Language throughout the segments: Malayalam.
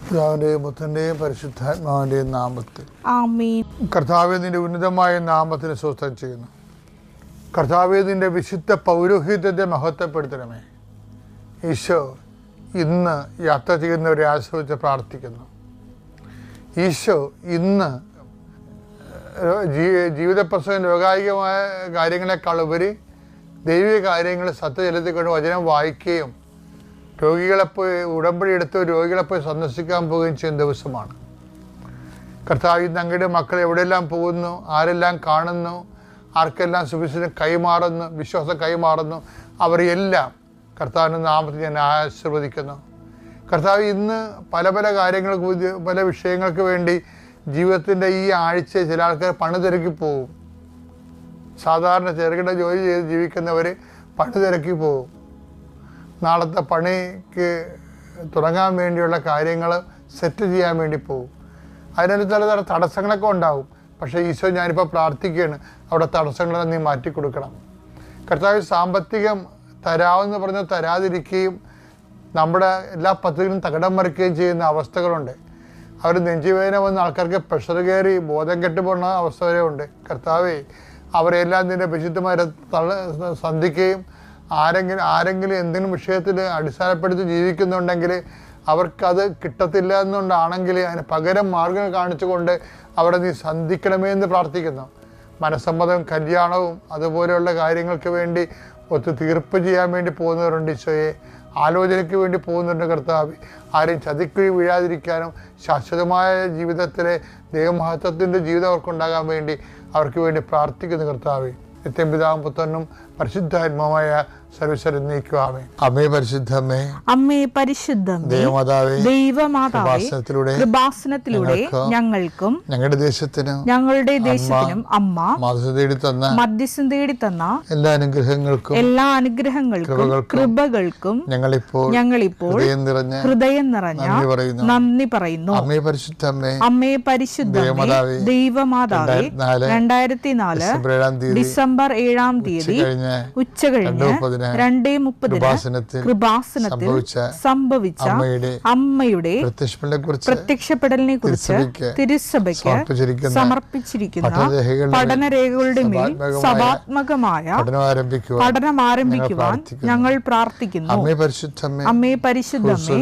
പിതാവിന്റെയും പുത്രന്റെയും പരിശുദ്ധാത്മാവിന്റെയും നാമത്തിൽ ആമേൻ. കർത്താവേ, നിന്റെ ഉന്നതമായ നാമത്തിന് സ്വസ്ഥം ചെയ്യുന്നു. കർത്താവേ, നിന്റെ വിശുദ്ധ പൗരോഹിത്യത്തെ മഹത്വപ്പെടുത്തണമേ. ഈശോ ഇന്ന് യാത്ര ചെയ്യുന്നവരെ ആശ്രയിച്ച് പ്രാർത്ഥിക്കുന്നു. ഈശോ ഇന്ന് ജീവിതപ്രസവം ലോകായികമായ കാര്യങ്ങളെക്കാൾ ഉപരി ദൈവിക കാര്യങ്ങൾ സത്യജലത്തിൽ കൊണ്ട് വചനം വായിക്കുകയും രോഗികളെപ്പോയി ഉടമ്പടി എടുത്ത് രോഗികളെപ്പോയി സന്ദർശിക്കാൻ പോവുകയും ചെയ്യുന്ന ദിവസമാണ്. കർത്താവ് ഇന്ന് അങ്ങയുടെ മക്കൾ എവിടെയെല്ലാം പോകുന്നു, ആരെല്ലാം കാണുന്നു, ആർക്കെല്ലാം സുവിശേഷം കൈമാറുന്നു, വിശ്വാസം കൈമാറുന്നു, അവരെല്ലാം കർത്താവിൻ്റെ നാമത്തിൽ ഞാൻ ആശീർവദിക്കുന്നു. കർത്താവ് ഇന്ന് പല പല കാര്യങ്ങൾക്ക് പല വിഷയങ്ങൾക്ക് വേണ്ടി ജീവിതത്തിൻ്റെ ഈ ആഴ്ച ചില ആൾക്കാർ പണി തിരക്കി പോകും. സാധാരണ ചെറുകിട ജോലി ചെയ്ത് ജീവിക്കുന്നവർ പണി തിരക്കി പോകും. നാളത്തെ പണിക്ക് തുടങ്ങാൻ വേണ്ടിയുള്ള കാര്യങ്ങൾ സെറ്റ് ചെയ്യാൻ വേണ്ടി പോകും. അതിനൊരു ചില തടസ്സങ്ങളൊക്കെ ഉണ്ടാവും. പക്ഷേ ഈശോ, ഞാനിപ്പോൾ പ്രാർത്ഥിക്കുകയാണ്, അവിടെ തടസ്സങ്ങളെല്ലാം നീ മാറ്റിക്കൊടുക്കണം. കർത്താവ് സാമ്പത്തികം തരാമെന്ന് പറഞ്ഞ് തരാതിരിക്കുകയും നമ്മുടെ എല്ലാ പദ്ധതികളും തകിടം മറിക്കുകയും ചെയ്യുന്ന അവസ്ഥകളുണ്ട്. അവർ നെഞ്ചുവേദന വന്ന ആൾക്കാർക്ക് പ്രഷർ കയറി ബോധം കെട്ടുപോകുന്ന അവസ്ഥ വരെ ഉണ്ട്. കർത്താവേ, അവരെല്ലാം നിൻ്റെ വിശുദ്ധമാരെ സന്ധിക്കുകയും ആരെങ്കിലും എന്തെങ്കിലും വിഷയത്തിൽ അടിസ്ഥാനപ്പെടുത്തി ജീവിക്കുന്നുണ്ടെങ്കിൽ അവർക്കത് കിട്ടത്തില്ല എന്നുകൊണ്ടാണെങ്കിൽ അതിന് പകരം മാർഗം കാണിച്ചുകൊണ്ട് അവിടെ നീ സന്ധിക്കണമേ എന്ന് പ്രാർത്ഥിക്കുന്നു. മനസ്സമ്മതവും കല്യാണവും അതുപോലെയുള്ള കാര്യങ്ങൾക്ക് വേണ്ടി തീർപ്പ് ചെയ്യാൻ വേണ്ടി പോകുന്നവരുണ്ട്. ഈശോയെ, ആലോചനയ്ക്ക് വേണ്ടി പോകുന്നുണ്ട്. കർത്താവ്, ആരെയും ചതിക്ക് വീഴാതിരിക്കാനും ശാശ്വതമായ ജീവിതത്തിലെ ദൈവമഹത്വത്തിൻ്റെ ജീവിതം അവർക്കുണ്ടാകാൻ വേണ്ടി അവർക്ക് വേണ്ടി പ്രാർത്ഥിക്കുന്നു. കർത്താവ്, നിത്യം പിതാവും പുത്രനും പരിശുദ്ധാത്മാവായ സർവ്വീശ്വരൻ നീക്കുവാമേ. അമ്മേ പരിശുദ്ധമ്മേ, അമ്മേ പരിശുദ്ധമേ, ദൈവമാതാവേ, കൃപാസനത്തിലൂടെ ഞങ്ങൾക്കും ഞങ്ങളുടെ ദേശത്തിനും അമ്മ മധ്യസ്ഥം തേടി തന്ന എല്ലാ അനുഗ്രഹങ്ങൾക്കും കൃപകൾക്കും ഞങ്ങളിപ്പോൾ ഹൃദയം നിറഞ്ഞ നന്ദി പറയുന്നു. അമ്മേ പരിശുദ്ധമേ, ദൈവമാതാവേ, 2004 ഡിസംബർ 7 തീയതി ഉച്ചകഴിഞ്ഞ് 2:30 കൃപാസനത്തിൽ സംഭവിച്ച അമ്മയുടെ പ്രത്യക്ഷപ്പെടലിനെ കുറിച്ച് തിരുസഭയ്ക്ക് സമർപ്പിച്ചിരിക്കുന്ന പഠനരേഖകളുടെ മേൽ സഭാത്മകമായ പഠനം ആരംഭിക്കുവാൻ ഞങ്ങൾ പ്രാർത്ഥിക്കുന്നു. അമ്മേ പരിശുദ്ധമേ,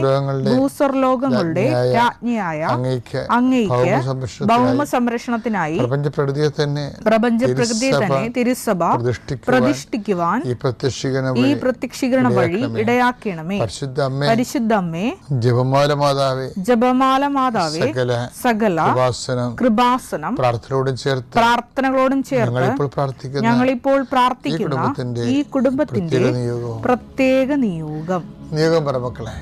ഭൂസ്വർലോകങ്ങളുടെ രാജ്ഞിയായ അങ്ങയ്ക്ക് ഭൗമ സംരക്ഷണത്തിനായി പ്രപഞ്ചപ്രകൃതിയെ തന്നെ തിരുസഭ പ്രതിഷ്ഠിക്കുവാൻ ഈ പ്രത്യക്ഷീകരണ വഴി ഇടയാക്കണമേ. പരിശുദ്ധമ്മേ, ജപമാല മാതാവേ, സകല കൃപാസനം പ്രാർത്ഥനകളോടും ചേർത്ത് ഞങ്ങളിപ്പോൾ പ്രാർത്ഥിക്കുന്ന ഈ കുടുംബത്തിന്റെ പ്രത്യേക നിയോഗം പറമക്കളെ.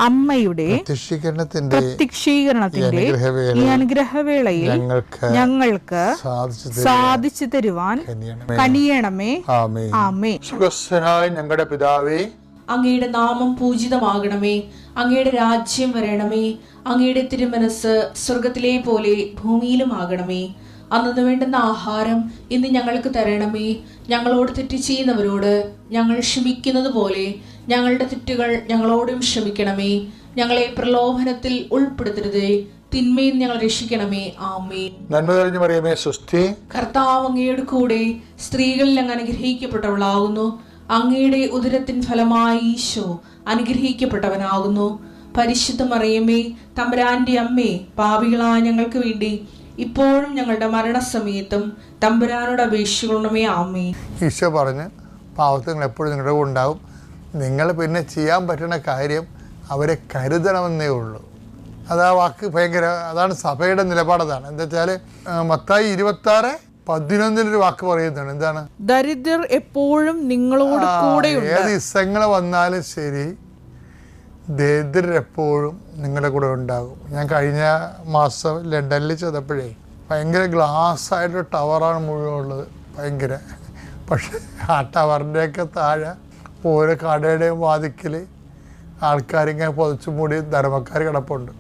അമ്മയുടെ പ്രത്യക്ഷീകരണത്തിന്റെ ഈ അനുഗ്രഹവേളയിൽ ഞങ്ങൾക്ക് സാധിച്ചു തരുവാൻ കനിയണമേ. ആമേൻ. സുഖസ്ഥനായ ഞങ്ങളുടെ പിതാവേ, അങ്ങയുടെ നാമം പൂജിതമാകണമേ. അങ്ങയുടെ രാജ്യം വരണമേ. അങ്ങയുടെ തിരുമനസ് സ്വർഗത്തിലെ പോലെ ഭൂമിയിലുമാകണമേ. അന്നു വേണ്ടുന്ന ആഹാരം ഇന്ന് ഞങ്ങൾക്ക് തരണമേ. ഞങ്ങളോട് തെറ്റ് ചെയ്യുന്നവരോട് ഞങ്ങൾ ക്ഷമിക്കുന്നത് പോലെ ഞങ്ങളുടെ തെറ്റുകൾ ഞങ്ങളോടും ക്ഷമിക്കണമേ. ഞങ്ങളെ പ്രലോഭനത്തിൽ ഉൾപ്പെടുത്തരുതേ, തിന്മയിൽ ഞങ്ങൾ രക്ഷിക്കണമേ. ആമേൻ. നന്മ നിറഞ്ഞ മറിയമേ, സ്വസ്തി, കർത്താവ് അങ്ങയുടെ കൂടെ സ്ത്രീകളിൽ അങ്ങ് അനുഗ്രഹിക്കപ്പെട്ടവളാകുന്നു. അങ്ങയുടെ ഉദരത്തിൻ ഫലമായി ഈശോ അനുഗ്രഹിക്കപ്പെട്ടവനാകുന്നു. പരിശുദ്ധ മറിയമേ, തമ്പുരാന്റെ അമ്മേ, പാപികളായ ഞങ്ങൾക്ക് വേണ്ടി ഇപ്പോഴും ഞങ്ങളുടെ മരണസമയത്തും തമ്പുരാനോട് അപേക്ഷിക്കണമേ. ആമേൻ. ഈശോ പറഞ്ഞ് പാവങ്ങൾ എപ്പോഴും നിങ്ങളുടെ കൂടെ ഉണ്ടാവും. നിങ്ങൾ പിന്നെ ചെയ്യാൻ പറ്റുന്ന കാര്യം അവരെ കരുതണമെന്നേ ഉള്ളൂ. അത് ആ വാക്ക് ഭയങ്കര, അതാണ് സഭയുടെ നിലപാടതാണ്. എന്താ വെച്ചാൽ മത്തായി 26:11 വാക്ക് പറയുന്നുണ്ട്. എന്താണ്? ദരിദ്രർ എപ്പോഴും നിങ്ങളോട് കൂടെ. ഏത് ഇസങ്ങൾ വന്നാലും ശരി, ദരിദ്രരെപ്പോഴും നിങ്ങളുടെ കൂടെ ഉണ്ടാകും. ഞാൻ കഴിഞ്ഞ മാസം ലണ്ടനിൽ ചെന്നപ്പോഴേ ഭയങ്കര ഗ്ലാസ് ആയിട്ടൊരു ടവറാണ് മുഴുവൻ ഉള്ളത്. ഭയങ്കര പക്ഷെ ആ ടവറിൻ്റെയൊക്കെ താഴെ ഓരോ കടയുടെയും വാതിക്കൽ ആൾക്കാരിങ്ങനെ പൊതിച്ചു മൂടി ധർമ്മക്കാർ കിടപ്പുണ്ട്.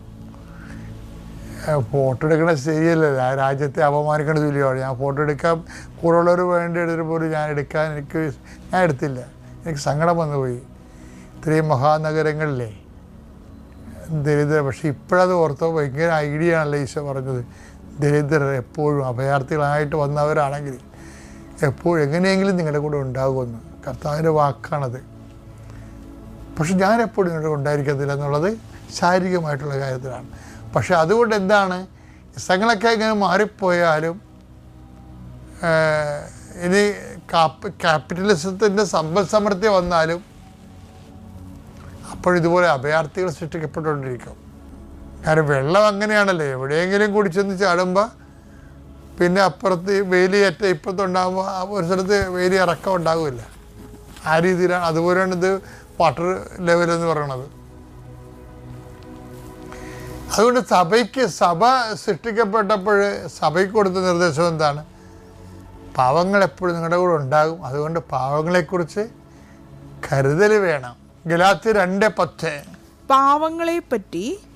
ഫോട്ടോ എടുക്കണ ശരിയല്ലല്ലോ, ആ രാജ്യത്തെ അപമാനിക്കണ തുല്യമാണ്. ഞാൻ ഫോട്ടോ എടുക്കാൻ കൂടെയുള്ളവർ വേണ്ടി എടുത്തിട്ട് പോലും ഞാൻ എടുത്തില്ല. എനിക്ക് സങ്കടം വന്നു പോയി. ഇത്രയും മഹാനഗരങ്ങളിലെ ദരിദ്രർ. പക്ഷെ ഇപ്പോഴത് ഓർത്തപ്പോൾ ഭയങ്കര ഐഡിയ ആണല്ലോ ഈശോ പറഞ്ഞത്. ദരിദ്രർ എപ്പോഴും അഭയാർത്ഥികളായിട്ട് വന്നവരാണെങ്കിൽ എപ്പോഴും എങ്ങനെയെങ്കിലും നിങ്ങളുടെ കൂടെ ഉണ്ടാകുമെന്ന് കർത്താവിൻ്റെ വാക്കാണത്. പക്ഷെ ഞാനെപ്പോഴും നിങ്ങളുടെ ഉണ്ടായിരിക്കത്തില്ല എന്നുള്ളത് ശാരീരികമായിട്ടുള്ള കാര്യത്തിലാണ്. പക്ഷെ അതുകൊണ്ട് എന്താണ്, സ്ഥലങ്ങളൊക്കെ ഇങ്ങനെ മാറിപ്പോയാലും ഇനി ക്യാപിറ്റലിസത്തിൻ്റെ സമ്പദ് സമൃദ്ധി വന്നാലും അപ്പോഴിതുപോലെ അഭയാർത്ഥികൾ സൃഷ്ടിക്കപ്പെട്ടുകൊണ്ടിരിക്കും. കാരണം വെള്ളം അങ്ങനെയാണല്ലോ, എവിടെയെങ്കിലും കുടിച്ചെന്ന് ചാടുമ്പോൾ പിന്നെ അപ്പുറത്ത് വേലിയേറ്റ ഇപ്പുറത്തുണ്ടാകുമ്പോൾ ഒരു സ്ഥലത്ത് വേലി ഇറക്കം ഉണ്ടാകില്ല. ആ രീതിയിലാണ്. അതുപോലെയാണ് ഇത് വാട്ടർ ലെവലെന്ന് പറയണത്. അതുകൊണ്ട് സഭ സൃഷ്ടിക്കപ്പെട്ടപ്പോൾ സഭയ്ക്ക് കൊടുത്ത നിർദ്ദേശം എന്താണ്? പാവങ്ങൾ എപ്പോഴും നിങ്ങളുടെ കൂടെ ഉണ്ടാകും. അതുകൊണ്ട് പാവങ്ങളെക്കുറിച്ച് കരുതൽ വേണം. ഗലാത്യർ 2:10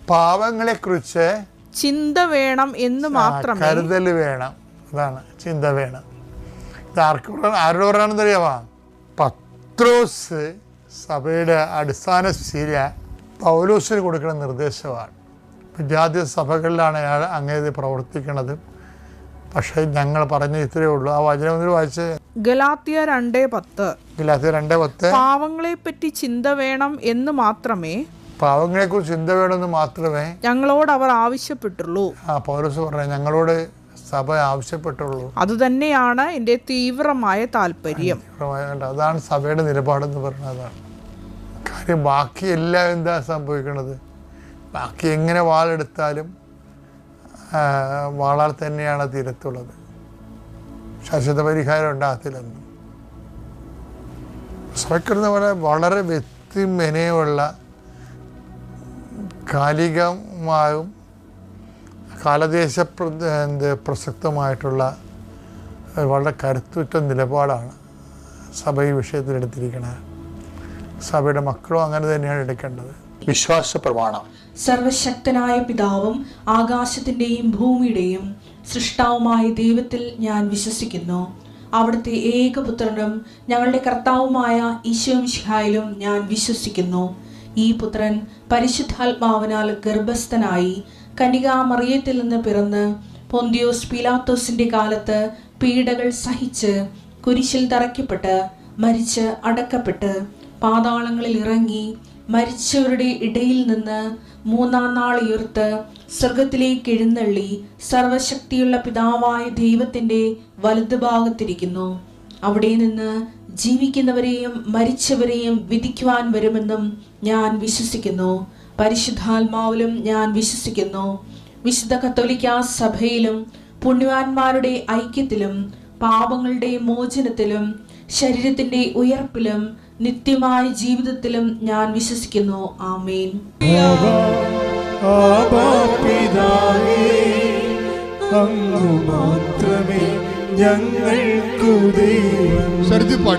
പാവങ്ങളെക്കുറിച്ച് ചിന്ത വേണം എന്ന് മാത്രമേ, കരുതൽ വേണം. അതാണ്, ചിന്ത വേണം. ഇത് ആരോട് പറയാണെന്ന് അറിയാമോ? പത്രോസ് സഭയുടെ അടിസ്ഥാന ശീല പൗലോസിന് കൊടുക്കുന്ന നിർദ്ദേശമാണ്. ജാതി സഭകളിലാണ് അയാൾ അങ്ങനെ പ്രവർത്തിക്കുന്നത്. പക്ഷേ ഞങ്ങൾ പറഞ്ഞ ഇത്രയേ ഉള്ളൂ. ആ വചനം വായിച്ച് ഗലാത്യർ 2:10 പാവങ്ങളെപ്പറ്റി ചിന്ത വേണം എന്ന് മാത്രമേ, പാവങ്ങളെക്കുറിച്ച് ചിന്ത വേണമെന്ന് മാത്രമേ ഞങ്ങളോട് അവർ ആവശ്യപ്പെട്ടുള്ളൂ. പൗലോസ് പറഞ്ഞു, ഞങ്ങളോട് സഭ ആവശ്യപ്പെട്ടുള്ളൂ. അതുതന്നെയാണ് എൻ്റെ തീവ്രമായ താല്പര്യം. അതാണ് സഭയുടെ നിലപാടെന്ന് പറഞ്ഞത്. അതാണ് കാര്യം. ബാക്കിയെല്ലാം എന്താ സംഭവിക്കുന്നത്? ബാക്കി എങ്ങനെ വാളെടുത്താലും വാളാൽ തന്നെയാണ് തീരത്തുള്ളത്. ശാശ്വത പരിഹാരം ഉണ്ടാകത്തില്ലെന്ന് സഭയ്ക്കുന്ന പോലെ വളരെ വ്യക്തിമെനയുള്ള കാലികമായും കാലദേശ പ്രസക്തമായിട്ടുള്ള വളരെ കരുത്തുറ്റ നിലപാടാണ് സഭ ഈ വിഷയത്തിലെടുത്തിരിക്കുന്നത്. സഭയുടെ മക്കളും അങ്ങനെ തന്നെയാണ് എടുക്കേണ്ടത്. വിശ്വാസ പ്രമാണം. സർവശക്തനായ പിതാവും ആകാശത്തിന്റെയും ഭൂമിയുടെയും സൃഷ്ടാവുമായ ദൈവത്തിൽ ഞാൻ വിശ്വസിക്കുന്നു. അവിടുത്തെ ഏകപുത്രനും ഞങ്ങളുടെ കർത്താവുമായ ഈശോ മിശിഹായിലും ഞാൻ വിശ്വസിക്കുന്നു. ഈ പുത്രൻ പരിശുദ്ധാത്മാവിനാൽ ഗർഭസ്ഥനായി കന്യകാമറിയത്തിൽ നിന്ന് പിറന്ന് പൊന്തിയോസ് പീലാത്തോസിന്റെ കാലത്ത് പീഡകൾ സഹിച്ച് കുരിശിൽ തറയ്ക്കപ്പെട്ട് മരിച്ച് അടക്കപ്പെട്ട് പാതാളങ്ങളിൽ ഇറങ്ങി മരിച്ചവരുടെ ഇടയിൽ നിന്ന് 3-ാം നാൾ ഉയർത്ത് സ്വർഗത്തിലേക്ക് എഴുന്നള്ളി സർവശക്തിയുള്ള പിതാവായ ദൈവത്തിന്റെ വലതുഭാഗത്തിരിക്കുന്നു. അവിടെ നിന്ന് ജീവിക്കുന്നവരെയും മരിച്ചവരെയും വിധിക്കുവാൻ വരുമെന്നും ഞാൻ വിശ്വസിക്കുന്നു. പരിശുദ്ധാത്മാവിലും ഞാൻ വിശ്വസിക്കുന്നു. വിശുദ്ധ കത്തോലിക്കാ സഭയിലും പുണ്യവാന്മാരുടെ ഐക്യത്തിലും പാപങ്ങളുടെ മോചനത്തിലും ശരീരത്തിന്റെ ഉയർപ്പിലും നിത്യമായ ജീവിതത്തിലും ഞാൻ വിശ്വസിക്കുന്നു. ആമേൻ.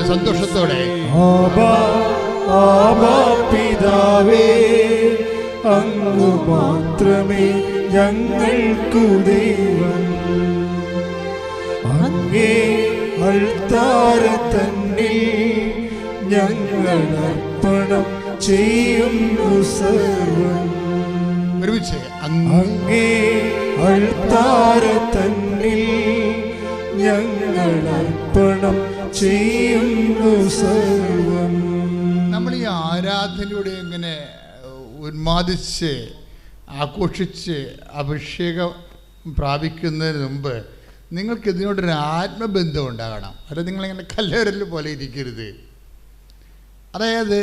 സന്തോഷത്തോടെ പിതാവേ, അങ്ങ് മാത്രമേ ഞങ്ങൾക്കു ദൈവം. അങ്ങേ അൾത്താരതന്നിൽ ഞങ്ങൾ അർപ്പണം ചെയ്യുന്നു സർവം. അങ്ങേ അൾത്താരതന്നിൽ ഞങ്ങൾ അർപ്പണം ചെയ്യുന്നു സർവം. നമ്മൾ ഈ ആരാധനയുടെ ഇങ്ങനെ ഉന്മാദിച്ച് ആഘോഷിച്ച് അഭിഷേകം പ്രാപിക്കുന്നതിന് മുമ്പ് നിങ്ങൾക്ക് ഇതിനോടൊരു ആത്മബന്ധം ഉണ്ടാകണം. അല്ല നിങ്ങളിങ്ങനെ കല്ലേറൽ പോലെ ഇരിക്കരുത്. അതായത്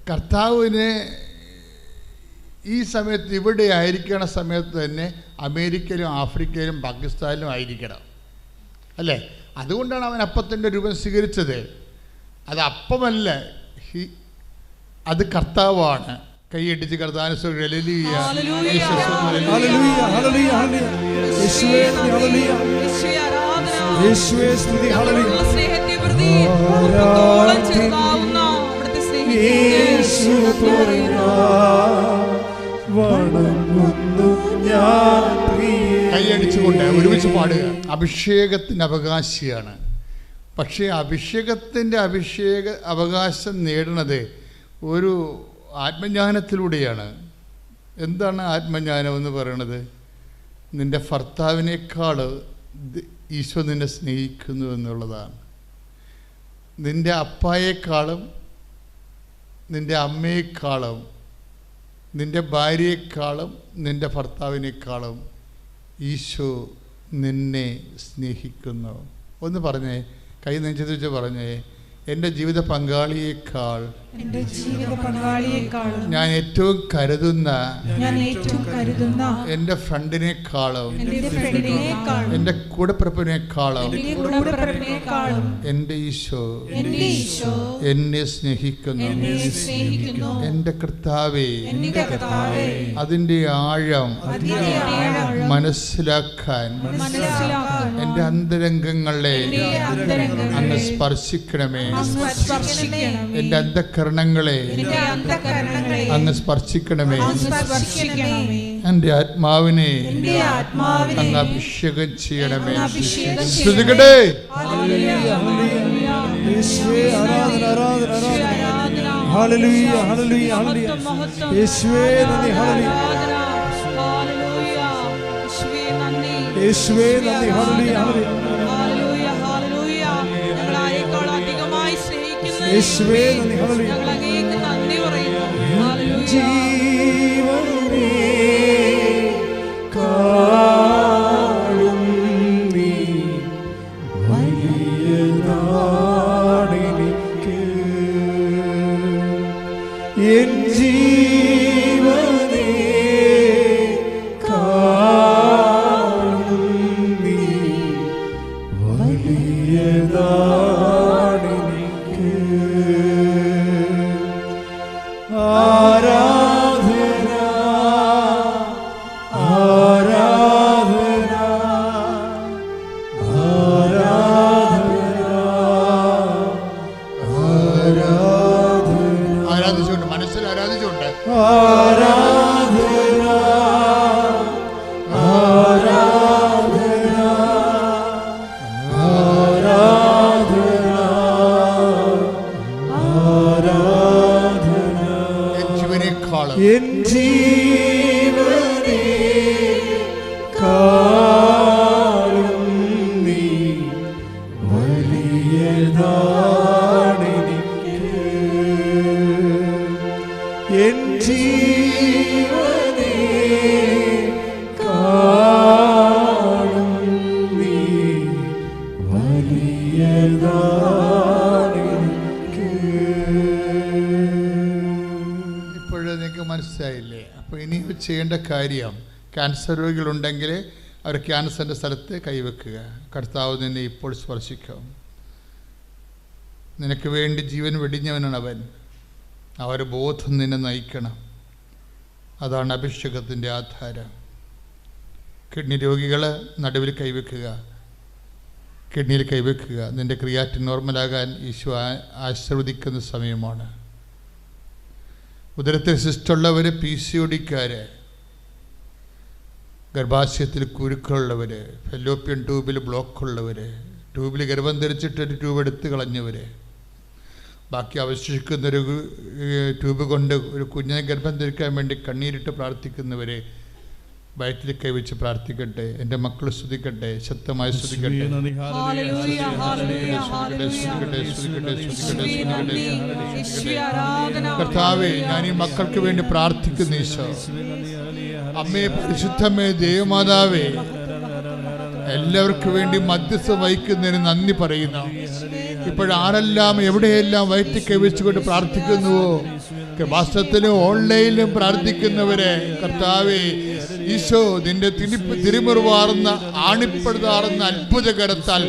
കർത്താവിന് ഈ സമയത്ത് ഇവിടെ ആയിരിക്കണ സമയത്ത് തന്നെ അമേരിക്കയിലും ആഫ്രിക്കയിലും പാകിസ്ഥാനിലും ആയിരിക്കണം, അല്ലേ? അതുകൊണ്ടാണ് അവൻ അപ്പത്തിൻ്റെ രൂപം സ്വീകരിച്ചത്. അത് അപ്പമല്ല, അത് കർത്താവാണ്. കൈയടിച്ച് കർത്താവിനെ സ്തുതി. നന്ദി. ഉറുമ്പുകളോളം ചെറുതാവുന്ന അവിടുത്തെ സ്നേഹത്തെ വണങ്ങുന്നു ഞാൻ പ്രിയേ. കൈയടിച്ചുകൊണ്ട് ഒരുമിച്ച് പാടുക. അഭിഷേകത്തിന് അവകാശിയാണ്. പക്ഷേ അഭിഷേകത്തിൻ്റെ അവകാശം നേടുന്നത് ഒരു ആത്മജ്ഞാനത്തിലൂടെയാണ്. എന്താണ് ആത്മജ്ഞാനം എന്ന് പറയുന്നത്? നിൻ്റെ ഭർത്താവിനേക്കാൾ ഈശോ നിന്നെ സ്നേഹിക്കുന്നു എന്നുള്ളതാണ്. നിൻ്റെ അപ്പായേക്കാളും നിൻ്റെ അമ്മയെക്കാളും നിൻ്റെ ഭാര്യയെക്കാളും നിൻ്റെ ഭർത്താവിനേക്കാളും ഈശോ നിന്നെ സ്നേഹിക്കുന്നു. ഒന്ന് പറഞ്ഞേ, കൈ നെഞ്ചത്ത് വെച്ച് പറഞ്ഞേ, എൻ്റെ ജീവിത പങ്കാളിയേക്കാൾ ഞാൻ ഏറ്റവും കരുതുന്ന എൻ്റെ ഫ്രണ്ടിനേക്കാളും എൻ്റെ കൂടപ്പിറപ്പിനേക്കാളും എൻ്റെ ഈശോ എന്നെ സ്നേഹിക്കുന്നു. എൻ്റെ കർത്താവേ, അതിൻ്റെ ആഴം മനസ്സിലാക്കാൻ എൻ്റെ അന്തരംഗങ്ങളെ അങ്ങ് സ്പർശിക്കണമേ. എൻ്റെ അന്ധകരണങ്ങളെ അങ്ങ് സ്പർശിക്കണമേ. എൻ്റെ ആത്മാവിനെ അങ്ങ് അഭിഷേകം ചെയ്യണമേ. ശ്രുതികടേ ഹല്ലേലൂയ ഹല്ലേലൂയ ഹല്ലേലൂയ. യേശുവേ നന്ദി. ഹല്ലേലൂയ യേശുവേ നന്ദി. ഹല്ലേലൂയ യേശുവേ നന്ദി. ജീവനേ കാണും നീ വലിയതാണെനിക്ക്. എൻ ജീവനേ കാണും നീ വലിയതാണെനിക്ക്. ആരാധന ആരാധന ആരാധന ആരാധിച്ചുകൊണ്ട്, മനസ്സിൽ ആരാധിച്ചുകൊണ്ട് ആരാധന ആരാധന ആരാധന ആരാധന. എൻ ജീവനേക്കാളും എൻ ജീവനേ കാണും നീ വലിയതാണെനിക്ക്. എൻ ജീവനേ കാണും നീ വലിയതാണെനിക്ക്. ഇപ്പോഴും നിങ്ങൾക്ക് മനസ്സിലായില്ലേ? അപ്പോൾ ഇനി ചെയ്യേണ്ട കാര്യം, ക്യാൻസർ രോഗികളുണ്ടെങ്കിൽ അവർ ക്യാൻസറിൻ്റെ സ്ഥലത്ത് കൈവെക്കുക. കർത്താവ് നിന്നെ ഇപ്പോൾ സ്പർശിക്കും. നിനക്ക് വേണ്ടി ജീവൻ വെടിഞ്ഞവനാണ് അവൻ. ആ ഒരു ബോധം നിന്നെ നയിക്കണം. അതാണ് അഭിഷേകത്തിൻ്റെ ആധാരം. കിഡ്നി രോഗികൾ നടുവിൽ കൈവെക്കുക, കിഡ്നിയിൽ കൈവെക്കുക. നിൻ്റെ ക്രിയാറ്റിൻ നോർമലാകാൻ ഈശോ ആശീർവദിക്കുന്ന സമയമാണ്. ഉദരത്തിൽ സിസ്റ്റുള്ളവർ, PCOD-ക്കാർ, ഗർഭാശയത്തിൽ കുരുക്കളുള്ളവർ, ഫെല്ലോപ്യൻ ട്യൂബിൽ ബ്ലോക്കുള്ളവർ, ട്യൂബിൽ ഗർഭം ധരിച്ചിട്ടൊരു ട്യൂബ് എടുത്ത് കളഞ്ഞവർ, ബാക്കി അവശേഷിക്കുന്നൊരു ട്യൂബ് കൊണ്ട് ഒരു കുഞ്ഞിനെ ഗർഭം ധരിക്കാൻ വേണ്ടി കണ്ണീരിട്ട് പ്രാർത്ഥിക്കുന്നവർ വയറ്റിൽ കൈവച്ച് പ്രാർത്ഥിക്കട്ടെ. എൻ്റെ മക്കൾ സ്തുതിക്കട്ടെ, ശക്തമായി സ്തുതിക്കട്ടെ. കർത്താവേ, ഞാൻ ഈ മക്കൾക്ക് വേണ്ടി പ്രാർത്ഥിക്കുന്നു. ഈശോ, അമ്മേ, പരിശുദ്ധമേ, ദേവമാതാവേ, എല്ലാവർക്കും വേണ്ടി മധ്യസ്ഥം വഹിക്കുന്നതിന് നന്ദി പറയുന്നു. ഇപ്പോഴാരെല്ലാം എവിടെയെല്ലാം വയറ്റിൽ കൈവച്ചുകൊണ്ട് പ്രാർത്ഥിക്കുന്നുവോ, വാസ്തവത്തിലും ഓൺലൈനിലും പ്രാർത്ഥിക്കുന്നവരെ കർത്താവേ ഈശോ നിന്റെ തിരുമുറിവാർന്ന ആണിപ്പെടുതാറുന്ന അത്ഭുതകരത്താൽ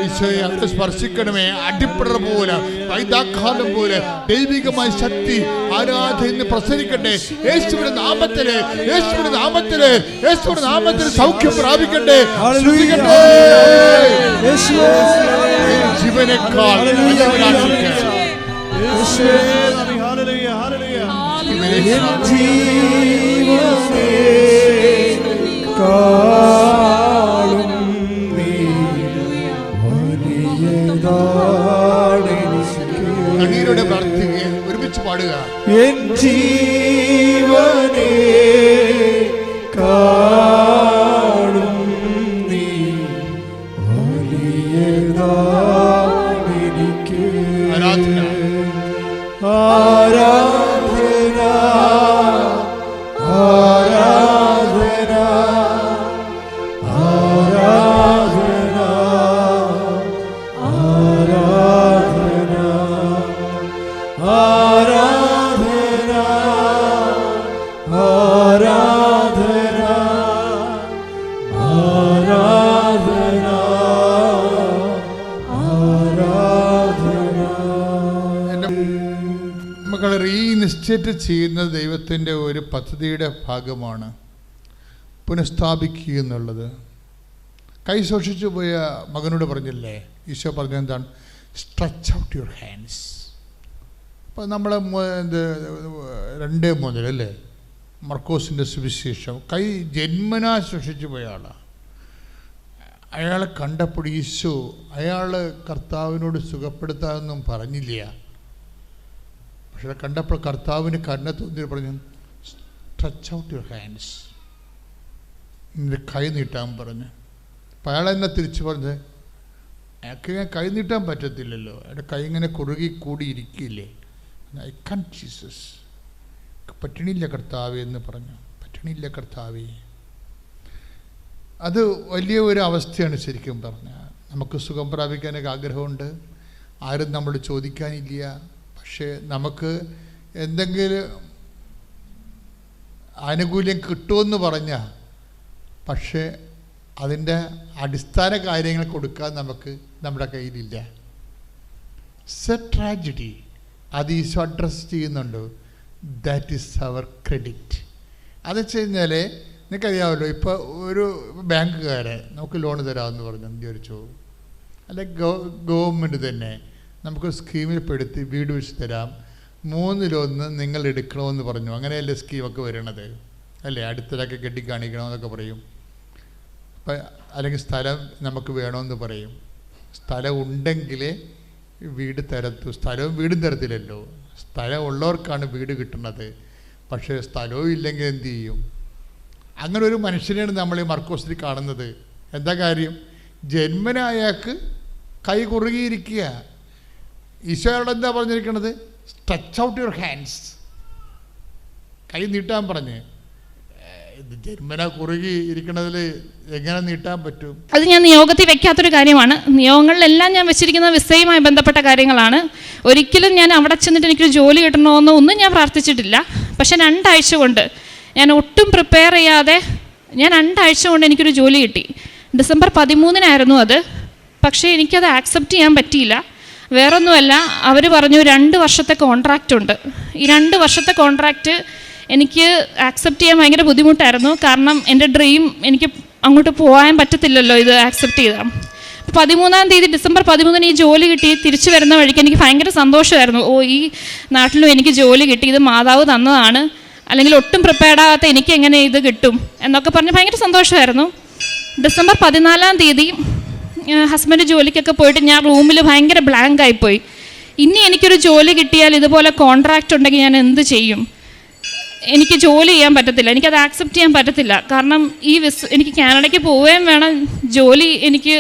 ഈശോയെ അവരെ സ്പർശിക്കണമേ. അടിപ്പിടർ പോലെ, വൈദാഘാതം പോലെ ദൈവികമായ ശക്തി ആരാധന പ്രസരിക്കട്ടെ. യേശുവിന്റെ നാമത്തില്, യേശുവിന്റെ നാമത്തില്, യേശുവിന്റെ നാമത്തിൽ സൗഖ്യം പ്രാപിക്കട്ടെ. ജീവനേക്കാൾ കണ്ണീരോടെ പ്രാർത്ഥിക്കുക, ഒരുമിച്ച് പാടുക. എൻ ജീവനേ കാണും നീ വലിയതാണെനിക്ക്. ആരാധന ആരാധന ആരാധന ആരാധന ആരാധന ആരാധന ആരാധന ആരാധന ആരാധന. മക്കളെ റീനിശ്ചയിറ്റ് ചെയ്യുന്നത് ദൈവത്തിൻ്റെ ഒരു പദ്ധതിയുടെ ഭാഗമാണ് പുനഃസ്ഥാപിക്കുക എന്നുള്ളത്. കൈ സൂക്ഷിച്ചു പോയ മകനോട് പറഞ്ഞില്ലേ, ഈശോ പറഞ്ഞ എന്താണ്? Stretch out your hands. അപ്പോൾ നമ്മൾ 2:3 അല്ലേ, മർക്കോസിൻ്റെ സുവിശേഷം, കൈ ജന്മനാ സൂക്ഷിച്ചു പോയ ആളാണ്. അയാളെ കണ്ടപ്പോൾ ഈശോ അയാൾ കർത്താവിനോട് സുഖപ്പെടുത്താമെന്നും പറഞ്ഞില്ല. പക്ഷെ കണ്ടപ്പോൾ കർത്താവിന് കരുണ തോന്നി പറഞ്ഞു, സ്ട്രെച്ച് ഔട്ട് യുവർ ഹാൻഡ്സ്, നിന്റെ കൈ നീട്ടാൻ പറഞ്ഞു. അപ്പം അയാൾ എന്നെ തിരിച്ചു പറഞ്ഞ്, അയാൾക്ക് ഞാൻ കൈ നീട്ടാൻ പറ്റത്തില്ലല്ലോ, അയാളുടെ കൈ ഇങ്ങനെ കുറുകി കൂടിയിരിക്കില്ലേ. ഐ കാൻ ജീസസ്, പറ്റണില്ല കർത്താവേ എന്ന് പറഞ്ഞു. പറ്റണില്ല കർത്താവേ. അത് വലിയ ഒരു അവസ്ഥയാണ് ശരിക്കും പറഞ്ഞാൽ. നമുക്ക് സുഖം പ്രാപിക്കാനൊക്കെ ആഗ്രഹമുണ്ട്, ആരും നമ്മൾ ചോദിക്കാനില്ല. പക്ഷേ നമുക്ക് എന്തെങ്കിലും ആനുകൂല്യം കിട്ടുമെന്ന് പറഞ്ഞാൽ, പക്ഷേ അതിൻ്റെ അടിസ്ഥാന കാര്യങ്ങൾ കൊടുക്കാൻ നമുക്ക് നമ്മുടെ കയ്യിലില്ല. It's a tragedy. അത് ഈശോ അഡ്രസ്സ് ചെയ്യുന്നുണ്ട്. That is our credit. അത് വെച്ച് കഴിഞ്ഞാൽ നിങ്ങൾക്കറിയാമല്ലോ, ഇപ്പോൾ ഒരു ബാങ്കുകാരെ നമുക്ക് ലോൺ തരാമെന്ന് പറഞ്ഞു വിചാരിച്ചു, അല്ലെ ഗവൺമെൻറ് തന്നെ നമുക്ക് സ്കീമിൽ പെടുത്തി വീട് വെച്ച് തരാം, 3-1 നിങ്ങൾ എടുക്കണമെന്ന് പറഞ്ഞു. അങ്ങനെയല്ലേ സ്കീമൊക്കെ വരണത് അല്ലേ? അടുത്തിടയ്ക്ക് കെട്ടിക്കാണിക്കണമെന്നൊക്കെ പറയും. അപ്പം അല്ലെങ്കിൽ സ്ഥലം നമുക്ക് വേണമെന്ന് പറയും. സ്ഥലം ഉണ്ടെങ്കിലേ വീട് തരത്തു. സ്ഥലവും വീടും തരത്തില്ലല്ലോ. സ്ഥലം ഉള്ളവർക്കാണ് വീട് കിട്ടുന്നത്. പക്ഷേ സ്ഥലവും ഇല്ലെങ്കിൽ എന്തു ചെയ്യും? അങ്ങനെ ഒരു മനുഷ്യനെയാണ് നമ്മൾ ഈ മർക്കോസിൽ കാണുന്നത്. എന്താ കാര്യം? ജന്മനായാൾക്ക് കൈ കുറുകിയിരിക്കുക. ഈശോയോട് എന്താ പറഞ്ഞിരിക്കുന്നത്? സ്ട്രെച്ച് ഔട്ട് യുവർ ഹാൻഡ്സ്, കൈ നീട്ടാൻ പറഞ്ഞ്. ജന്മന കുറുകി ഇരിക്കണതിൽ എങ്ങനെ നീട്ടാൻ പറ്റും? അത് ഞാൻ നിയോഗത്തിൽ വെക്കാത്തൊരു കാര്യമാണ്. നിയോഗങ്ങളിലെല്ലാം ഞാൻ വെച്ചിരിക്കുന്ന വിസയുമായി ബന്ധപ്പെട്ട കാര്യങ്ങളാണ്. ഒരിക്കലും ഞാൻ അവിടെ ചെന്നിട്ട് എനിക്കൊരു ജോലി കിട്ടണമെന്നോ ഒന്നും ഞാൻ പ്രാർത്ഥിച്ചിട്ടില്ല. പക്ഷെ 2 ആഴ്ച കൊണ്ട് ഞാൻ ഒട്ടും പ്രിപ്പയർ ചെയ്യാതെ 2 ആഴ്ച കൊണ്ട് എനിക്കൊരു ജോലി കിട്ടി. ഡിസംബർ 13-നായിരുന്നു അത്. പക്ഷേ എനിക്കത് ആക്സെപ്റ്റ് ചെയ്യാൻ പറ്റിയില്ല. വേറൊന്നുമല്ല, അവർ പറഞ്ഞു 2 വർഷത്തെ കോൺട്രാക്റ്റ് ഉണ്ട്. ഈ 2 വർഷത്തെ കോൺട്രാക്റ്റ് എനിക്ക് ആക്സെപ്റ്റ് ചെയ്യാൻ ഭയങ്കര ബുദ്ധിമുട്ടായിരുന്നു. കാരണം എൻ്റെ ഡ്രീം, എനിക്ക് അങ്ങോട്ട് പോകാൻ പറ്റത്തില്ലല്ലോ ഇത് ആക്സെപ്റ്റ് ചെയ്താൽ. 13-ാം തീയതി ഡിസംബർ 13-ന് ഈ ജോലി കിട്ടി. തിരിച്ചു വരുന്ന വഴിക്ക് എനിക്ക് ഭയങ്കര സന്തോഷമായിരുന്നു. ഈ നാട്ടിലും എനിക്ക് ജോലി കിട്ടി, ഇത് മാതാവ് തന്നതാണ്, അല്ലെങ്കിൽ ഒട്ടും പ്രിപ്പയർഡ് ആകാത്ത എനിക്ക് എങ്ങനെ ഇത് കിട്ടും എന്നൊക്കെ പറഞ്ഞ് ഭയങ്കര സന്തോഷമായിരുന്നു. ഡിസംബർ 14-ാം തീയതി ഹസ്ബൻഡ് ജോലിക്കൊക്കെ പോയിട്ട് ഞാൻ റൂമിൽ ഭയങ്കര ബ്ലാങ്ക് ആയിപ്പോയി. ഇനി എനിക്കൊരു ജോലി കിട്ടിയാൽ ഇതുപോലെ കോൺട്രാക്റ്റ് ഉണ്ടെങ്കിൽ ഞാൻ എന്ത് ചെയ്യും? എനിക്ക് ജോലി ചെയ്യാൻ പറ്റത്തില്ല, എനിക്കത് ആക്സെപ്റ്റ് ചെയ്യാൻ പറ്റത്തില്ല. കാരണം എനിക്ക് കാനഡയ്ക്ക് പോവുകയും വേണം, ജോലി എനിക്ക്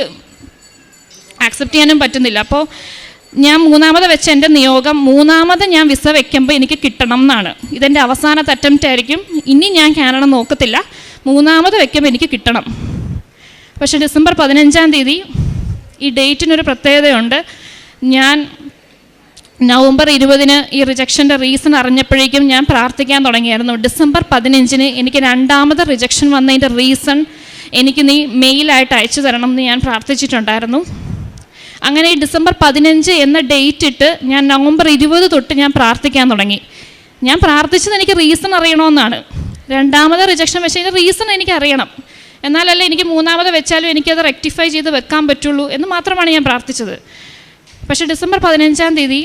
ആക്സെപ്റ്റ് ചെയ്യാനും പറ്റുന്നില്ല. അപ്പോൾ ഞാൻ 3-ാമത് വെച്ച എൻ്റെ നിയോഗം, 3-ാമത് ഞാൻ വിസ വെക്കുമ്പോൾ എനിക്ക് കിട്ടണം എന്നാണ്. ഇതെൻ്റെ അവസാനത്തെ അറ്റംപ്റ്റ് ആയിരിക്കും. ഇനി ഞാൻ കാനഡ നോക്കത്തില്ല, 3-ാമത് വെക്കുമ്പോൾ എനിക്ക് കിട്ടണം. പക്ഷേ ഡിസംബർ 15-ാം തീയതി ഈ ഡേറ്റിനൊരു പ്രത്യേകതയുണ്ട്. ഞാൻ നവംബർ 20-ന് ഈ റിജക്ഷൻ്റെ റീസൺ അറിഞ്ഞപ്പോഴേക്കും ഞാൻ പ്രാർത്ഥിക്കാൻ തുടങ്ങിയായിരുന്നു. ഡിസംബർ 15-ന് എനിക്ക് 2-ാമത് റിജക്ഷൻ വന്നതിൻ്റെ റീസൺ എനിക്ക് നീ മെയിലായിട്ട് അയച്ചു തരണം എന്ന് ഞാൻ പ്രാർത്ഥിച്ചിട്ടുണ്ടായിരുന്നു. അങ്ങനെ ഈ ഡിസംബർ 15 എന്ന ഡേറ്റ് ഇട്ട് ഞാൻ നവംബർ 20 തൊട്ട് ഞാൻ പ്രാർത്ഥിക്കാൻ തുടങ്ങി. ഞാൻ പ്രാർത്ഥിച്ചത് എനിക്ക് റീസൺ അറിയണമെന്നാണ്. 2-ാമത് റിജക്ഷൻ വെച്ചതിൻ്റെ റീസൺ എനിക്ക് അറിയണം, എന്നാലല്ലേ എനിക്ക് 3-ാമത് വെച്ചാലും എനിക്കത് റെക്ടിഫൈ ചെയ്ത് വെക്കാൻ പറ്റുള്ളൂ എന്ന് മാത്രമാണ് ഞാൻ പ്രാർത്ഥിച്ചത്. പക്ഷേ ഡിസംബർ 15-ാം തീയതി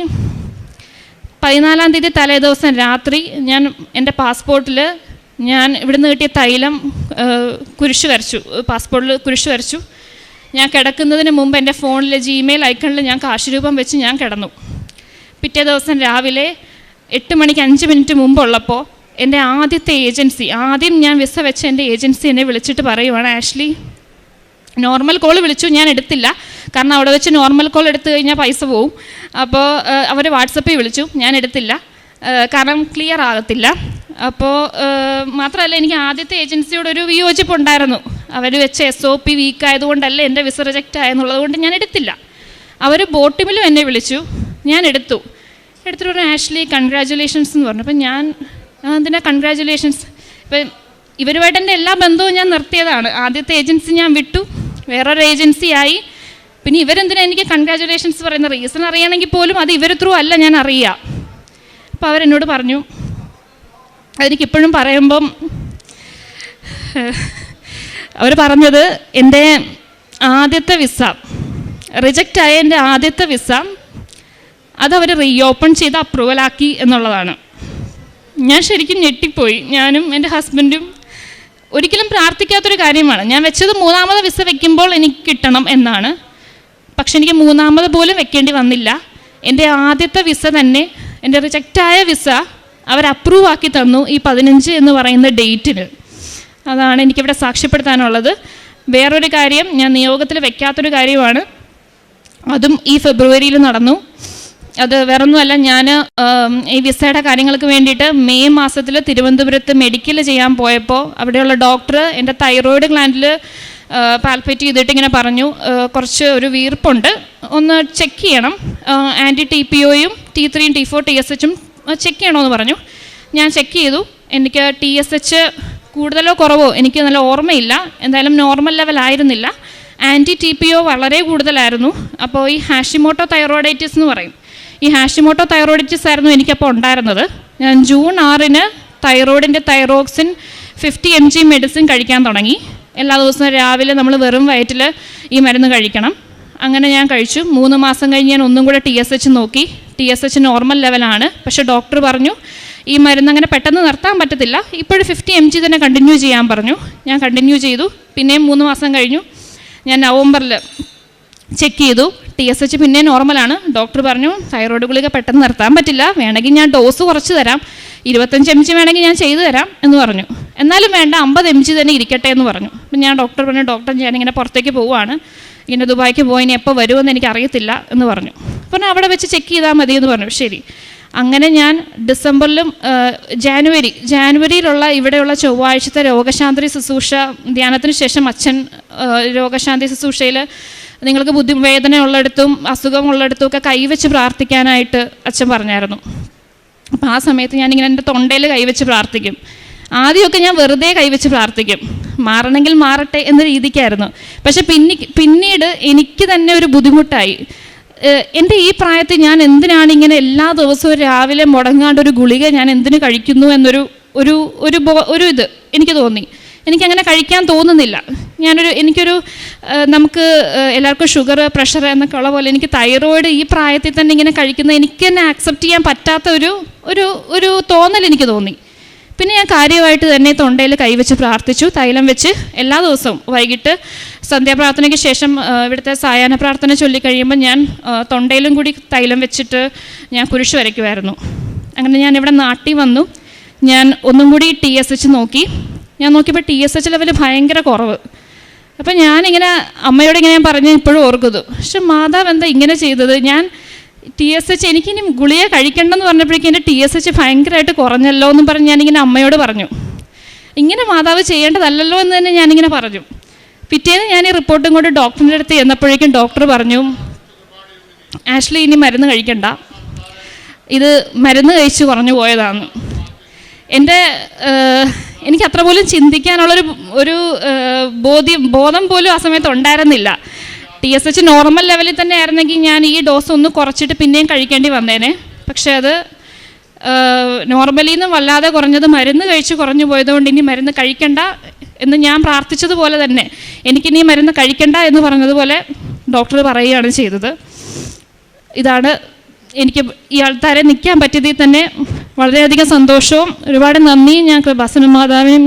14-ാം തീയതി തലേദിവസം രാത്രി ഞാൻ എൻ്റെ പാസ്പോർട്ടിൽ ഞാൻ ഇവിടുന്ന് കിട്ടിയ തൈലം കുരിശ് വരച്ചു, പാസ്പോർട്ടിൽ കുരിശ് വരച്ചു. ഞാൻ കിടക്കുന്നതിന് മുമ്പ് എൻ്റെ ഫോണിൽ ജിമെയിൽ ഐക്കണിൽ ഞാൻ കാശുരൂപം വെച്ച് ഞാൻ കിടന്നു. പിറ്റേ ദിവസം രാവിലെ 8 മണിക്ക് 5 മിനിറ്റ് മുമ്പുള്ളപ്പോൾ എൻ്റെ ആദ്യത്തെ ഏജൻസി, ആദ്യം ഞാൻ വിസ വെച്ച എൻ്റെ ഏജൻസി എന്നെ വിളിച്ചിട്ട് പറയുവാണ്, ആഷ്ലി നോർമൽ കോൾ വിളിച്ചു, ഞാൻ എടുത്തില്ല, കാരണം അവിടെ വെച്ച് നോർമൽ കോൾ എടുത്തു കഴിഞ്ഞാൽ പൈസ പോവും. അപ്പോൾ അവർ വാട്സപ്പിൽ വിളിച്ചു, ഞാൻ എടുത്തില്ല, കാരണം ക്ലിയർ ആകത്തില്ല. അപ്പോൾ മാത്രമല്ല, എനിക്ക് ആദ്യത്തെ ഏജൻസിയോടൊരു വിയോജിപ്പുണ്ടായിരുന്നു. അവർ വെച്ച SOP വീക്കായതുകൊണ്ടല്ല എൻ്റെ വിസ റിജക്റ്റ് ആയെന്നുള്ളത് കൊണ്ട് ഞാൻ എടുത്തില്ല. അവർ ബോട്ടിമിലും എന്നെ വിളിച്ചു, ഞാൻ എടുത്തിട്ട് പറഞ്ഞു, ആഷ്ലി കൺഗ്രാജുലേഷൻസ് എന്ന് പറഞ്ഞു. അപ്പം ഞാൻ എന്തിനാ കൺഗ്രാജുലേഷൻസ്, ഇപ്പം ഇവരുമായിട്ട് എൻ്റെ എല്ലാ ബന്ധവും ഞാൻ നിർത്തിയതാണ്. ആദ്യത്തെ ഏജൻസി ഞാൻ വിട്ടു, വേറൊരു ഏജൻസിയായി. പിന്നെ ഇവരെന്തിനാ എനിക്ക് കൺഗ്രാജുലേഷൻസ് പറയുന്ന റീസൺ അറിയണമെങ്കിൽ പോലും അത് ഇവർ ത്രൂ അല്ല ഞാൻ അറിയുക. അപ്പോൾ അവരെന്നോട് പറഞ്ഞു, അതെനിക്കിപ്പോഴും പറയുമ്പം അവർ പറഞ്ഞത്, എൻ്റെ ആദ്യത്തെ വിസ റിജക്റ്റ് ആയ എൻ്റെ ആദ്യത്തെ വിസ അതവർ റീഓപ്പൺ ചെയ്ത് അപ്രൂവലാക്കി എന്നുള്ളതാണ്. ഞാൻ ശരിക്കും ഞെട്ടിപ്പോയി. ഞാനും എൻ്റെ ഹസ്ബൻഡും ഒരിക്കലും പ്രാർത്ഥിക്കാത്തൊരു കാര്യമാണ്. ഞാൻ വെച്ചത് 3ാമത് വിസ വെക്കുമ്പോൾ എനിക്ക് കിട്ടണം എന്നാണ്. പക്ഷെ എനിക്ക് 3ാമത് പോലും വെക്കേണ്ടി വന്നില്ല. എൻ്റെ ആദ്യത്തെ വിസ തന്നെ, എൻ്റെ റിജക്റ്റായ വിസ അവർ അപ്രൂവ് ആക്കി തന്നു ഈ 15 എന്ന് പറയുന്ന ഡേറ്റിന്. അതാണ് എനിക്കിവിടെ സാക്ഷ്യപ്പെടുത്താനുള്ളത്. വേറൊരു കാര്യം, ഞാൻ നിയോഗത്തിൽ വെക്കാത്തൊരു കാര്യമാണ്, അതും ഈ ഫെബ്രുവരിയിൽ നടന്നു. അത് വേറൊന്നുമല്ല, ഞാൻ ഈ വിസയുടെ കാര്യങ്ങൾക്ക് വേണ്ടിയിട്ട് മെയ് മാസത്തിൽ തിരുവനന്തപുരത്ത് മെഡിക്കൽ ചെയ്യാൻ പോയപ്പോൾ അവിടെയുള്ള ഡോക്ടർ എൻ്റെ തൈറോയിഡ് ഗ്ലാൻഡിൽ പാൽപ്പേറ്റ് ചെയ്തിട്ട് ഇങ്ങനെ പറഞ്ഞു, കുറച്ച് ഒരു വീർപ്പുണ്ട്, ഒന്ന് ചെക്ക് ചെയ്യണം, ആൻറ്റി TPOയും T3 T4 TSHും ചെക്ക് ചെയ്യണമെന്ന് പറഞ്ഞു. ഞാൻ ചെക്ക് ചെയ്തു. എനിക്ക് TSH കൂടുതലോ കുറവോ എനിക്ക് നല്ല ഓർമ്മയില്ല, എന്തായാലും നോർമൽ ലെവൽ ആയിരുന്നില്ല. ആൻറ്റി TPO വളരെ കൂടുതലായിരുന്നു. അപ്പോൾ ഈ ഹാഷിമോട്ടോ തൈറോയിഡൈറ്റിസ് എന്ന് പറയും, ഈ ഹാഷിമോട്ടോ തൈറോയിഡൈറ്റിസ് ആയിരുന്നു എനിക്കപ്പോൾ ഉണ്ടായിരുന്നത്. ഞാൻ ജൂൺ 6-ന് തൈറോയിഡിൻ്റെ തൈറോക്സിൻ 50 mg മെഡിസിൻ കഴിക്കാൻ തുടങ്ങി. എല്ലാ ദിവസവും രാവിലെ നമ്മൾ വെറും വയറ്റിൽ ഈ മരുന്ന് കഴിക്കണം. അങ്ങനെ ഞാൻ കഴിച്ചു. 3 മാസം കഴിഞ്ഞ് ഞാൻ ഒന്നും കൂടെ TSH നോക്കി. TSH നോർമൽ ലെവലാണ്. പക്ഷേ ഡോക്ടർ പറഞ്ഞു ഈ മരുന്ന് അങ്ങനെ പെട്ടെന്ന് നിർത്താൻ പറ്റത്തില്ല, ഇപ്പോഴും 50 mg തന്നെ കണ്ടിന്യൂ ചെയ്യാൻ പറഞ്ഞു. ഞാൻ കണ്ടിന്യൂ ചെയ്തു. പിന്നെയും 3 മാസം കഴിഞ്ഞു. ഞാൻ നവംബറിൽ ചെക്ക് ചെയ്തു, TSH പിന്നെ നോർമലാണ്. ഡോക്ടർ പറഞ്ഞു തൈറോയ്ഡ് ഗുളിക പെട്ടെന്ന് നിർത്താൻ പറ്റില്ല, വേണമെങ്കിൽ ഞാൻ ഡോസ് കുറച്ച് തരാം, 25 mg വേണമെങ്കിൽ ഞാൻ ചെയ്തു തരാം എന്ന് പറഞ്ഞു. എന്നാലും വേണ്ട, 50 mg തന്നെ ഇരിക്കട്ടെ എന്ന് പറഞ്ഞു. അപ്പം ഞാൻ ഡോക്ടർ പറഞ്ഞു, ഡോക്ടർ ഞാനിങ്ങനെ പുറത്തേക്ക് പോവുകയാണ്, ഇങ്ങനെ ദുബായിക്ക് പോയി, ഇനി എപ്പോൾ വരുമെന്ന് എനിക്കറിയത്തില്ല എന്ന് പറഞ്ഞു. പറഞ്ഞു അവിടെ വെച്ച് ചെക്ക് ചെയ്താൽ മതി എന്ന് പറഞ്ഞു. ശരി. അങ്ങനെ ഞാൻ ഡിസംബറിലും ജാനുവരിയിലുള്ള ഇവിടെയുള്ള ചൊവ്വാഴ്ചത്തെ രോഗശാന്തി ശുശ്രൂഷ ധ്യാനത്തിന് ശേഷം അച്ഛൻ രോഗശാന്തി ശുശ്രൂഷയിൽ നിങ്ങൾക്ക് വേദന ഉള്ളിടത്തും അസുഖമുള്ളിടത്തും ഒക്കെ കൈവച്ച് പ്രാർത്ഥിക്കാനായിട്ട് അച്ഛൻ പറഞ്ഞായിരുന്നു. അപ്പോൾ ആ സമയത്ത് ഞാനിങ്ങനെ എൻ്റെ തൊണ്ടയിൽ കൈവച്ച് പ്രാർത്ഥിക്കും. ആദ്യമൊക്കെ ഞാൻ വെറുതെ കൈവച്ച് പ്രാർത്ഥിക്കും, മാറണമെങ്കിൽ മാറട്ടെ എന്ന രീതിക്കായിരുന്നു. പക്ഷെ പിന്നീട് എനിക്ക് തന്നെ ഒരു ബുദ്ധിമുട്ടായി. എൻ്റെ ഈ പ്രായത്തിൽ ഞാൻ എന്തിനാണ് ഇങ്ങനെ എല്ലാ ദിവസവും രാവിലെ മുടങ്ങാണ്ട് ഒരു ഗുളിക ഞാൻ എന്തിനു കഴിക്കുന്നു എന്നൊരു ഒരു ഒരു ഇത് എനിക്ക് തോന്നി. എനിക്കങ്ങനെ കഴിക്കാൻ തോന്നുന്നില്ല. എനിക്കൊരു നമുക്ക് എല്ലാവർക്കും ഷുഗർ പ്രഷർ എന്നൊക്കെ ഉള്ള പോലെ എനിക്ക് തൈറോയിഡ് ഈ പ്രായത്തിൽ തന്നെ ഇങ്ങനെ കഴിക്കുന്നത് എനിക്ക് തന്നെ ആക്സെപ്റ്റ് ചെയ്യാൻ പറ്റാത്ത ഒരു തോന്നൽ എനിക്ക് തോന്നി. പിന്നെ ഞാൻ കാര്യമായിട്ട് തന്നെ തൊണ്ടയിൽ കൈവച്ച് പ്രാർത്ഥിച്ചു, തൈലം വെച്ച് എല്ലാ ദിവസവും വൈകിട്ട് സന്ധ്യാപ്രാർത്ഥനയ്ക്ക് ശേഷം ഇവിടുത്തെ സായാഹ്ന പ്രാർത്ഥന ചൊല്ലിക്കഴിയുമ്പോൾ ഞാൻ തൊണ്ടയിലും കൂടി തൈലം വെച്ചിട്ട് ഞാൻ കുരിശ് വരയ്ക്കുമായിരുന്നു. അങ്ങനെ ഞാൻ ഇവിടെ നാട്ടിൽ വന്നു. ഞാൻ ഒന്നും കൂടി TSH നോക്കി. ഞാൻ നോക്കിയപ്പോൾ TSH ലെവൽ ഭയങ്കര കുറവ്. അപ്പം ഞാനിങ്ങനെ അമ്മയോട് ഇങ്ങനെ ഞാൻ പറഞ്ഞ് ഇപ്പോഴും ഓർക്കുന്നു, പക്ഷെ മാതാവ് എന്താ ഇങ്ങനെ ചെയ്തത്? ഞാൻ TSH എനിക്കിനി ഗുളിക കഴിക്കണ്ടെന്ന് പറഞ്ഞപ്പോഴേക്കും എൻ്റെ TSH ഭയങ്കരമായിട്ട് കുറഞ്ഞല്ലോ എന്നും പറഞ്ഞ് ഞാനിങ്ങനെ അമ്മയോട് പറഞ്ഞു. ഇങ്ങനെ മാതാവ് ചെയ്യേണ്ടതല്ലല്ലോ എന്ന് തന്നെ ഞാനിങ്ങനെ പറഞ്ഞു. പിറ്റേന്ന് ഞാൻ ഈ റിപ്പോർട്ടും കൊണ്ട് ഡോക്ടറിൻ്റെ അടുത്ത് ചെന്നപ്പോഴേക്കും ഡോക്ടർ പറഞ്ഞു, ആഷ്ലി ഇനി മരുന്ന് കഴിക്കണ്ട, ഇത് മരുന്ന് കഴിച്ച് കുറഞ്ഞു പോയതാണ്. എനിക്ക് അത്ര പോലും ചിന്തിക്കാനുള്ളൊരു ബോധം പോലും ആ സമയത്ത് ഉണ്ടായിരുന്നില്ല. TSH നോർമൽ ലെവലിൽ തന്നെ ആയിരുന്നെങ്കിൽ ഞാൻ ഈ ഡോസ് ഒന്ന് കുറച്ചിട്ട് പിന്നെയും കഴിക്കേണ്ടി വന്നേനെ. പക്ഷേ അത് നോർമലിൽ നിന്ന് വല്ലാതെ കുറഞ്ഞത് മരുന്ന് കഴിച്ച് കുറഞ്ഞു പോയതുകൊണ്ട് ഇനി മരുന്ന് കഴിക്കണ്ട എന്ന് ഞാൻ പ്രാർത്ഥിച്ചതുപോലെ തന്നെ എനിക്കിനി മരുന്ന് കഴിക്കണ്ട എന്ന് പറഞ്ഞതുപോലെ ഡോക്ടർ പറയുകയാണ് ചെയ്തത്. ഇതാണ് എനിക്ക് ഈ ആൾക്കാരെ നിൽക്കാൻ പറ്റിയതിൽ തന്നെ വളരെയധികം സന്തോഷവും ഒരുപാട് നന്ദിയും ഞാൻ കൃപാസന മാതാവിനും